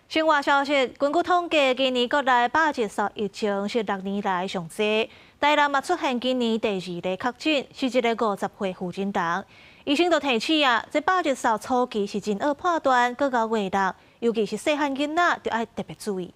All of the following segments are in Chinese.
新华消息，根据统计，今年国内百日数疫情是6年来上济。台南嘛出现今年第2例确诊，是一个50岁妇人档。医生就提醒啊，这百日数初期是真恶判断，搁到月档，尤其是细汉囡仔，就要特别注意。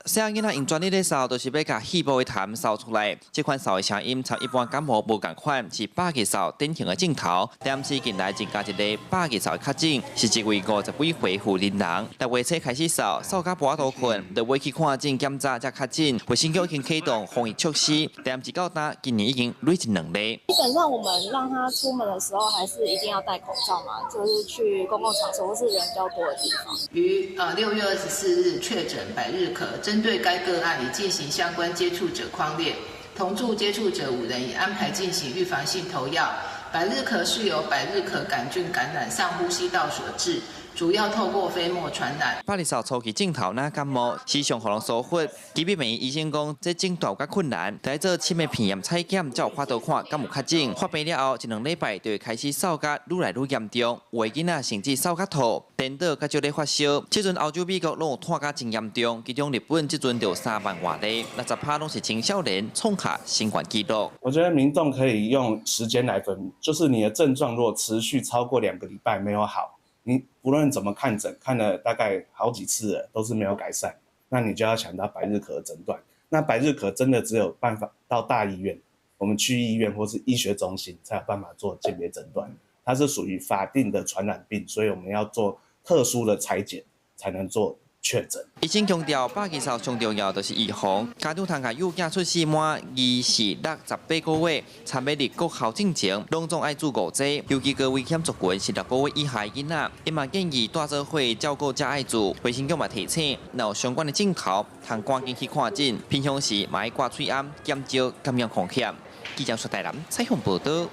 细汉囡仔用专利的扫，就是要甲细部的痰扫出来。这款扫的声音，参一般感冒无共款，是百日扫典型的镜头。但是近来增加一个百日扫的确诊，是一位50几岁妇人人。6月初开始扫，扫到半途困，就要去看诊检查才确诊。卫生局已经启动防疫措施，但是到今年已经累积2例。基本上我们让他出门的时候，还是一定要戴口罩嘛，就是去公共场所或是人较多的地方。于6月24日确诊百日咳。 针对该个案，已进行相关接触者匡列，同住接触者5人已安排进行预防性投药。百日咳是由百日咳杆菌感染上呼吸道所致，主要透过飞沫传染。百日扫初期症头若感冒，时常互人疏忽。基本病医生讲，这诊断较困难，得做深的鼻炎采检，才有法度看敢有确诊。发病了后1、2礼拜就会开始扫甲愈来愈严重，有的囡仔甚至扫甲吐。 颠倒甲少咧发烧，这阵欧洲、美国拢有拖甲真严重，其中日本这阵就3万外例，60%拢是青少年创下新冠纪录。我觉得民众可以用时间来分，就是你的症状如果持续超过2个礼拜没有好，你不论怎么看诊，看了大概好几次了都是没有改善，那你就要想到百日咳诊断。那百日咳真的只有办法到大医院，我们区医院或是医学中心才有办法做鉴别诊断。它是属于法定的传染病，所以我们要做 特殊的裁剪才能做确诊。医生强调，百日扫上重要就是预防。家长通甲幼囝出世满24、6、18个月，参要入国校进前，拢总爱注5剂。尤其个危险族群是6个月以下的囡仔，因嘛建议带做伙照顾才爱注。卫生局嘛提醒，若有相关的症头，通赶紧去看诊。平常时嘛要挂嘴安，减少感染风险。记者说台南采访报道。